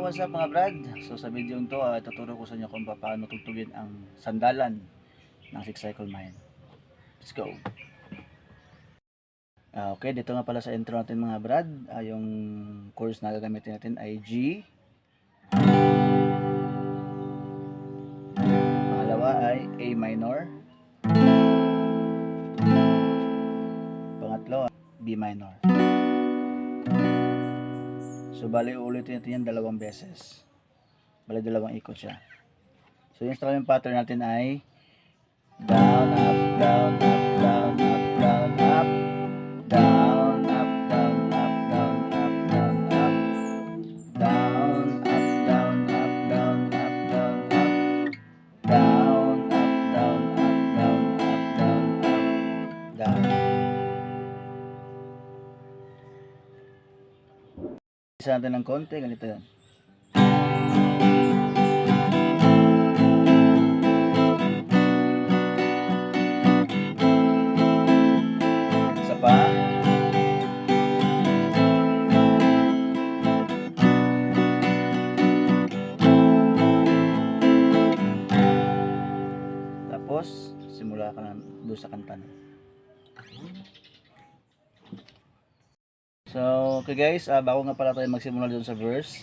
what's up mga brad? So sa video ito, tuturo ko sa inyo kung paano tugtugin ang sandalan ng 6-cycle mine. Let's go! Okay, dito nga pala sa intro natin mga brad, yung chords na gagamitin natin ay G. Pangalawa ay A minor. Pangatlo, B minor. So bali uulitin natin yan dalawang beses. Bali dalawang ikot siya. So yung strumming pattern natin ay down, up, down, up, down, up, down, up, down, up, down, up, down, up, down, up, down, up, down, up, down, up, down, up, down, up, down, up, down, up, down, up, down. Isa natin ng konti, ganito yan. Isa pa. Tapos, simula ka na doon sa kanta. So, okay guys, bago nga pala tayo magsimula doon sa verse,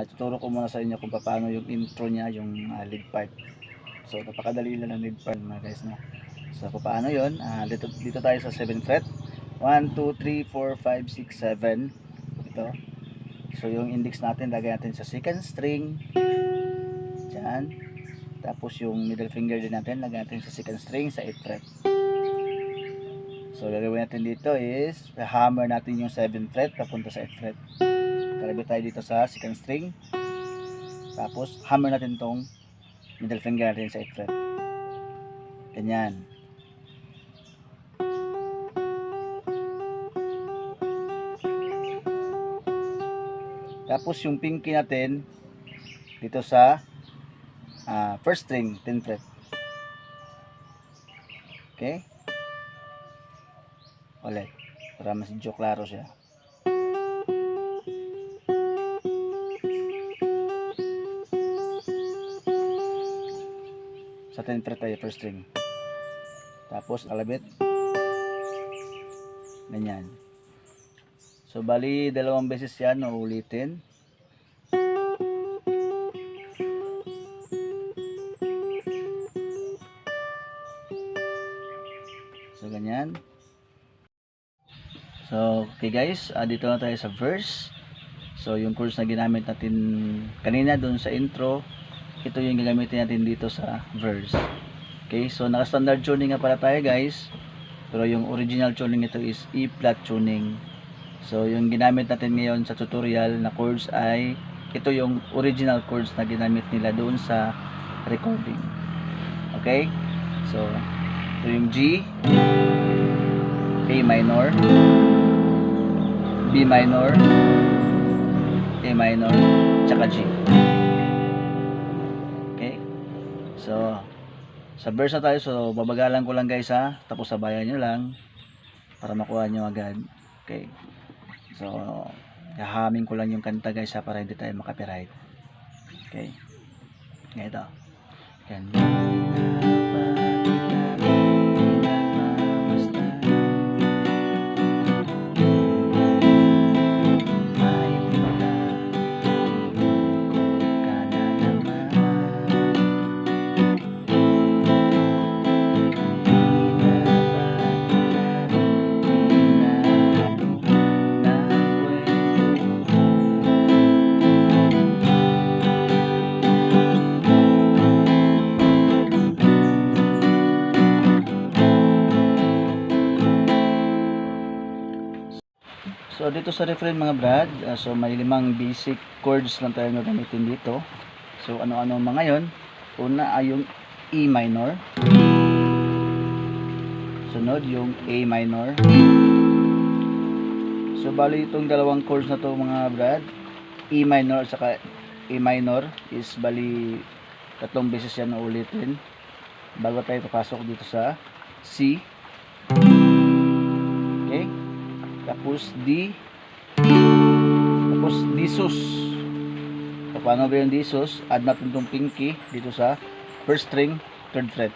tuturo ko muna sa inyo kung paano yung intro niya, yung lead part. So, napakadali lang ng lead part mga guys na. So, paano yun? Dito tayo sa 7th fret. 1, 2, 3, 4, 5, 6, 7. Ito. So, yung index natin, lagay natin sa 2nd string. Diyan. Tapos, yung middle finger din natin, lagay natin sa 2nd string sa 8th fret. So, gagawin natin dito is, hammer natin yung 7th fret papunta sa 8th fret. Kalabit tayo dito sa 2nd string. Tapos, hammer natin tong middle finger natin sa 8th fret. Ganyan. Tapos, yung pinky natin dito sa 1st string, 10th fret. Okay? Ulit, para mas klaro siya. Sa 10th fret tayo, 1st string. Tapos alabit. Ganyan. So bali dalawang beses yan uulitin. So ganyan. So, okay guys, dito na tayo sa verse. So, yung chords na ginamit natin kanina doon sa intro, ito yung gagamitin natin dito sa verse. Okay, so naka-standard tuning nga pala tayo guys. Pero yung original tuning ito is E-flat tuning. So, yung ginamit natin ngayon sa tutorial na chords ay ito yung original chords na ginamit nila doon sa recording. Okay? So, ito yung G, A minor, B minor, A minor, tsaka G. Okay? So, sa verse na tayo. So, babagalan ko lang guys ha. Tapos sabayan nyo lang para makuha nyo agad. Okay? So, hahaming ko lang yung kanta guys ha para hindi tayo makapiright. Okay? Ganito. Ganito. So dito sa refrain mga brad, so may 5 basic chords lang tayo gagamitin dito. So ano-ano mga yon? Una ay yung E minor. Sunod yung A minor. So bali itong dalawang chords na to mga brad, E minor at saka A minor is bali 3 beses yan na ulitin bago tayo papasok dito sa C. Okay? Tapos D. Tapos D sus. paano ba yung disos? Add natin itong pinky dito sa first string, 3rd fret.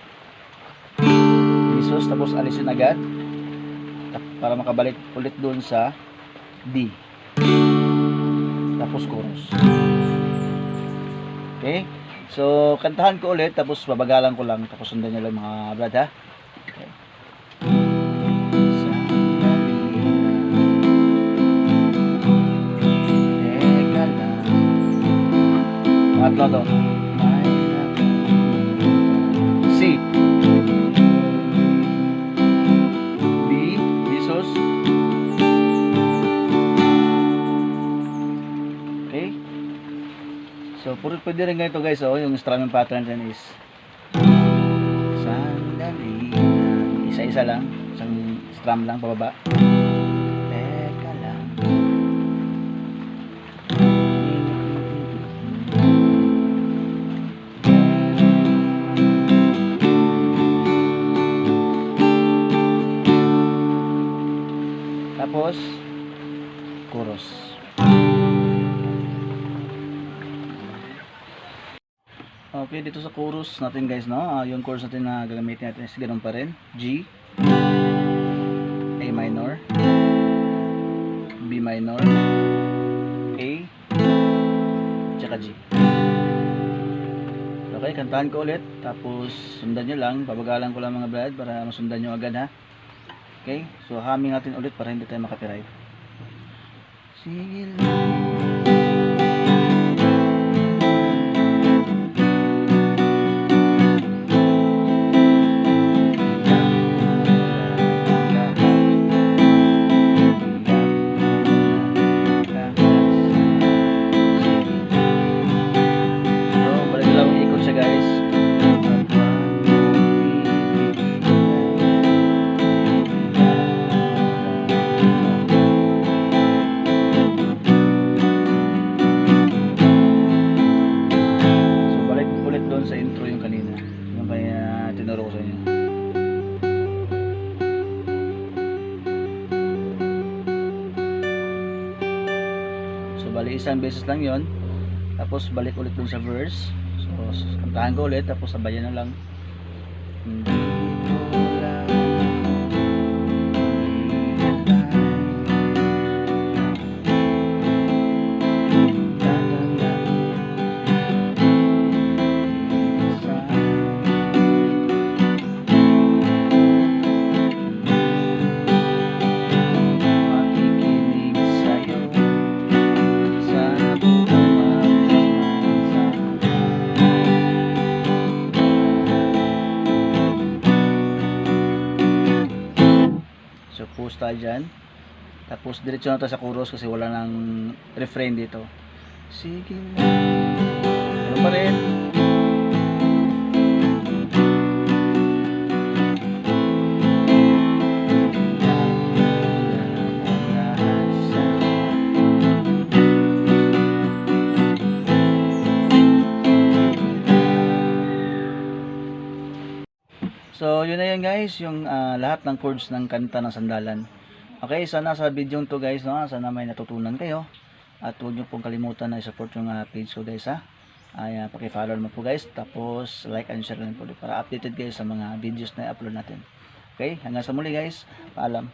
Disos, tapos alisin agad para makabalik ulit doon sa D. Tapos chorus. Okay? So, kantahan ko ulit, tapos babagalan ko lang, tapos sundan nyo lang mga brad, ha? Okay. Teka lang. Pangatlo to. C. D. Disos. Okay? So, pwede rin ganito guys, oh, yung strumming pattern dyan is sandali lang, isa-isa lang, isang strum lang pababa. Teka lang. Tapos chorus. Okay, dito sa chorus natin guys, no? Yung chorus natin na gagamitin natin is ganun pa rin. G, A minor, B minor, A, tsaka G. Okay, kantahan ko ulit. Tapos sundan nyo lang. Babagalan ko lang mga brad para masundan nyo agad, ha? Okay, so humming natin ulit para hindi tayo makapiright. Sige lang. Sa intro yung kanina, yung kaya tinuro ko sa inyo. So bali isang beses lang yon, tapos balik ulit dun sa verse. So kantahan ko ulit, tapos sabayan na lang. So pause tayo dyan. Tapos diretso na tayo sa chorus kasi wala nang refrain dito. Sige lang. Ganun pa rin. So, yun na yun guys, yung lahat ng chords ng kanta ng sandalan. Okay, sana sa video to guys, no, sana may natutunan kayo. At huwag nyo pong kalimutan na i-support yung page ko guys, ha. Ay, paki-follow naman po guys. Tapos, like and share lang po para updated guys sa mga videos na i-upload natin. Okay, hanggang sa muli guys. Paalam.